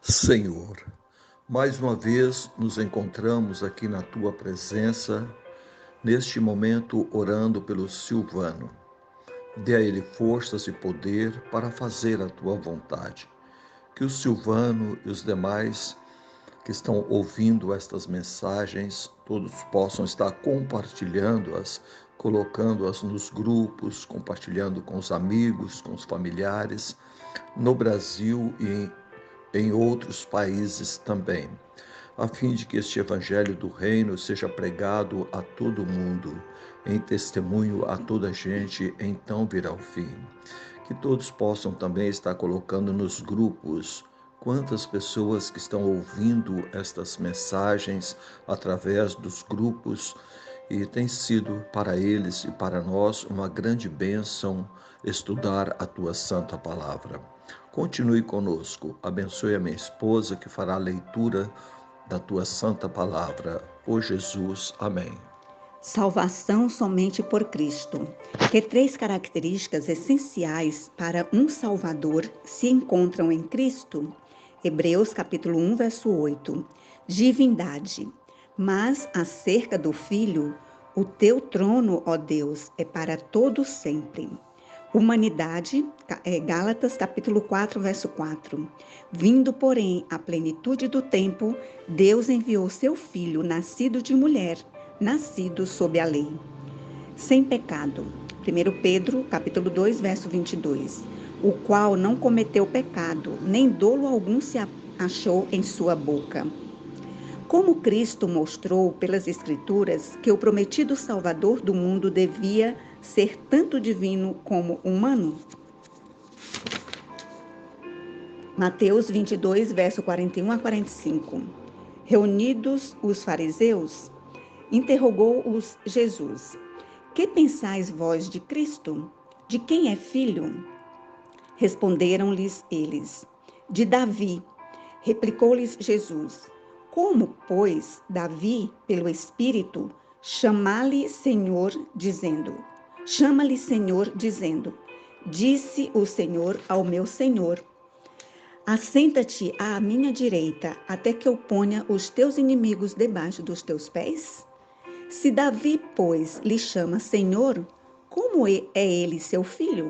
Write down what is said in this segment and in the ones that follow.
Senhor, mais uma vez nos encontramos aqui na Tua presença, neste momento orando pelo Silvano. Dê a ele forças e poder para fazer a Tua vontade. Que o Silvano e os demais que estão ouvindo estas mensagens, todos possam estar compartilhando-as, colocando-as nos grupos, compartilhando com os amigos, com os familiares, no Brasil e em outros países também, a fim de que este evangelho do reino seja pregado a todo mundo, em testemunho a toda a gente, então virá o fim. Que todos possam também estar colocando nos grupos quantas pessoas que estão ouvindo estas mensagens através dos grupos, e tem sido para eles e para nós uma grande bênção estudar a Tua santa palavra. Continue conosco, abençoe a minha esposa que fará a leitura da Tua santa palavra. Ó Jesus, amém. Salvação somente por Cristo. Que três características essenciais para um Salvador se encontram em Cristo? Hebreus capítulo 1, verso 8. Divindade. Mas acerca do Filho, o teu trono, ó Deus, é para todo sempre. Humanidade, Gálatas capítulo 4, verso 4. Vindo, porém, à plenitude do tempo, Deus enviou seu Filho, nascido de mulher, nascido sob a lei, sem pecado. 1 Pedro, capítulo 2, verso 22. O qual não cometeu pecado, nem dolo algum se achou em sua boca. Como Cristo mostrou pelas Escrituras que o prometido Salvador do mundo devia ser tanto divino como humano? Mateus 22, verso 41 a 45. Reunidos os fariseus, interrogou-os Jesus: Que pensais vós de Cristo? De quem é filho? Responderam-lhes eles: De Davi. Replicou-lhes Jesus: Como, pois, Davi, pelo Espírito, chama-lhe Senhor, dizendo: Disse o Senhor ao meu Senhor: Assenta-te à minha direita, até que eu ponha os teus inimigos debaixo dos teus pés? Se Davi, pois, lhe chama Senhor, como é ele seu filho?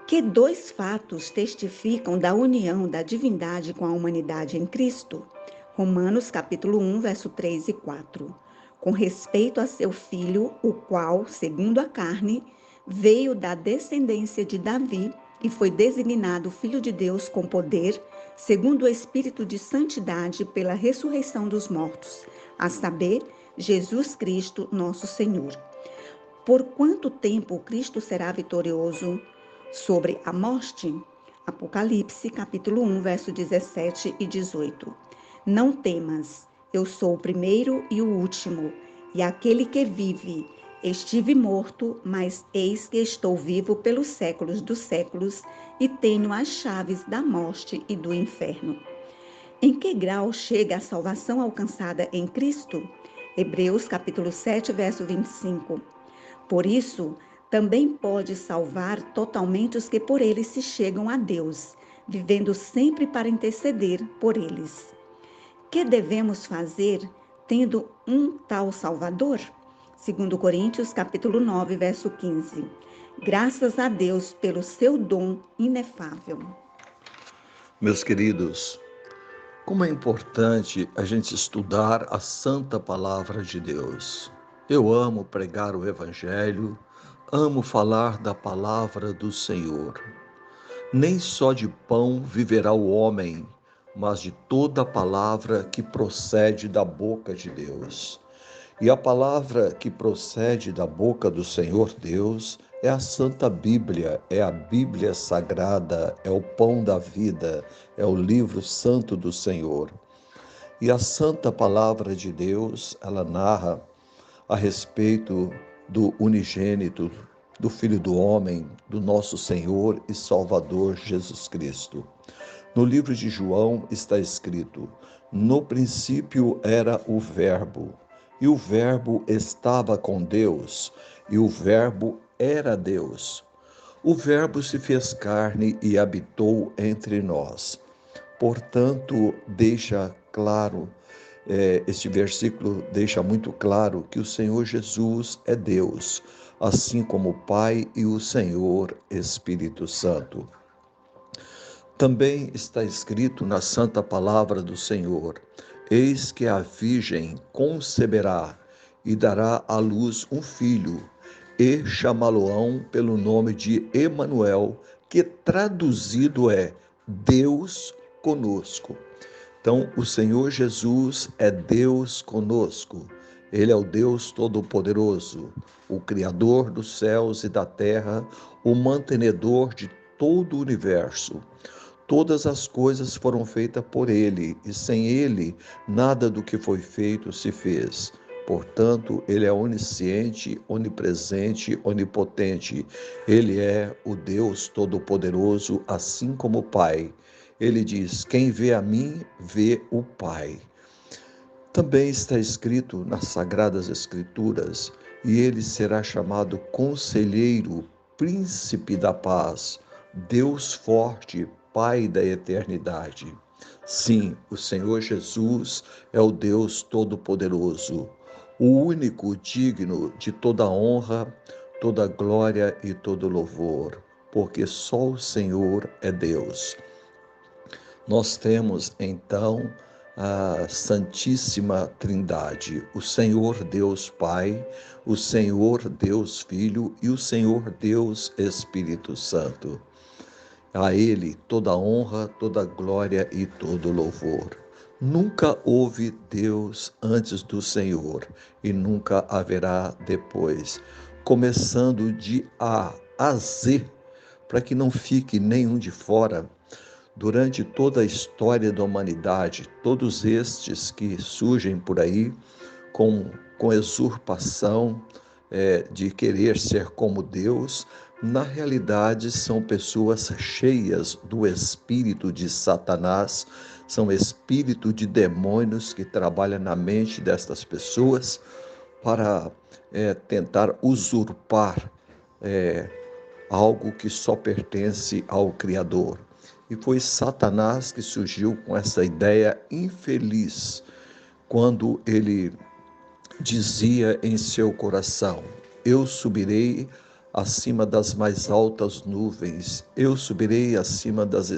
Que dois fatos testificam da união da divindade com a humanidade em Cristo? Romanos capítulo 1, verso 3 e 4. Com respeito a seu filho, o qual, segundo a carne, veio da descendência de Davi e foi designado Filho de Deus com poder, segundo o Espírito de santidade pela ressurreição dos mortos, a saber, Jesus Cristo, nosso Senhor. Por quanto tempo Cristo será vitorioso sobre a morte? Apocalipse, capítulo 1, verso 17 e 18. Não temas, eu sou o primeiro e o último, e aquele que vive. Estive morto, mas eis que estou vivo pelos séculos dos séculos e tenho as chaves da morte e do inferno. Em que grau chega a salvação alcançada em Cristo? Hebreus capítulo 7, verso 25. Por isso, também pode salvar totalmente os que por ele se chegam a Deus, vivendo sempre para interceder por eles. Que devemos fazer tendo um tal Salvador? 2 Coríntios capítulo 9, verso 15. Graças a Deus pelo seu dom inefável. Meus queridos, como é importante a gente estudar a santa palavra de Deus. Eu amo pregar o evangelho, amo falar da palavra do Senhor. Nem só de pão viverá o homem, mas de toda a palavra que procede da boca de Deus. E a palavra que procede da boca do Senhor Deus é a Santa Bíblia, é a Bíblia Sagrada, é o pão da vida, é o livro santo do Senhor. E a Santa Palavra de Deus, ela narra a respeito do unigênito, do Filho do Homem, do nosso Senhor e Salvador Jesus Cristo. No livro de João está escrito: No princípio era o Verbo, e o Verbo estava com Deus, e o Verbo era Deus. O Verbo se fez carne e habitou entre nós. Portanto, deixa claro, este versículo deixa muito claro que o Senhor Jesus é Deus, assim como o Pai e o Senhor Espírito Santo. Também está escrito na Santa Palavra do Senhor: Eis que a Virgem conceberá e dará à luz um filho, e chamá-lo-ão pelo nome de Emanuel, que traduzido é Deus conosco. Então, o Senhor Jesus é Deus conosco. Ele é o Deus Todo-Poderoso, o Criador dos céus e da terra, o mantenedor de todo o universo. Todas as coisas foram feitas por Ele, e sem Ele, nada do que foi feito se fez. Portanto, Ele é onisciente, onipresente, onipotente. Ele é o Deus Todo-Poderoso, assim como o Pai. Ele diz: quem vê a mim, vê o Pai. Também está escrito nas Sagradas Escrituras: e ele será chamado Conselheiro, Príncipe da Paz, Deus Forte, Pai da Eternidade. Sim, o Senhor Jesus é o Deus Todo-Poderoso, o único digno de toda honra, toda glória e todo louvor, porque só o Senhor é Deus. Nós temos, então, a Santíssima Trindade, o Senhor Deus Pai, o Senhor Deus Filho e o Senhor Deus Espírito Santo. A Ele toda honra, toda glória e todo louvor. Nunca houve Deus antes do Senhor e nunca haverá depois. Começando de A a Z, para que não fique nenhum de fora. Durante toda a história da humanidade, todos estes que surgem por aí com usurpação de querer ser como Deus, na realidade são pessoas cheias do espírito de Satanás, são espírito de demônios que trabalham na mente destas pessoas para tentar usurpar algo que só pertence ao Criador. E foi Satanás que surgiu com essa ideia infeliz, quando ele dizia em seu coração: eu subirei acima das mais altas nuvens, eu subirei acima das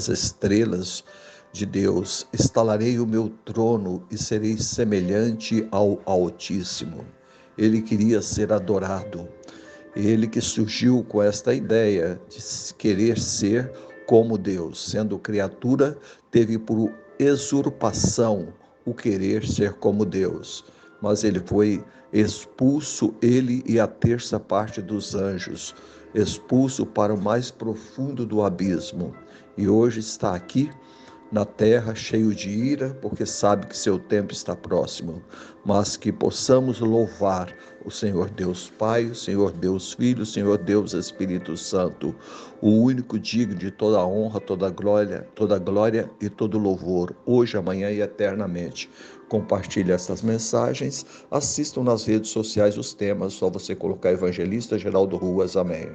estrelas de Deus, instalarei o meu trono e serei semelhante ao Altíssimo. Ele queria ser adorado. Ele que surgiu com esta ideia de querer ser como Deus, sendo criatura, teve por usurpação o querer ser como Deus. Mas ele foi expulso, ele e a terça parte dos anjos, expulso para o mais profundo do abismo. E hoje está aqui na terra, cheio de ira, porque sabe que seu tempo está próximo, mas que possamos louvar o Senhor Deus Pai, o Senhor Deus Filho, o Senhor Deus Espírito Santo, o único digno de toda honra, toda glória e todo louvor, hoje, amanhã e eternamente. Compartilhe essas mensagens, assistam nas redes sociais os temas, só você colocar Evangelista Geraldo Ruas, amém.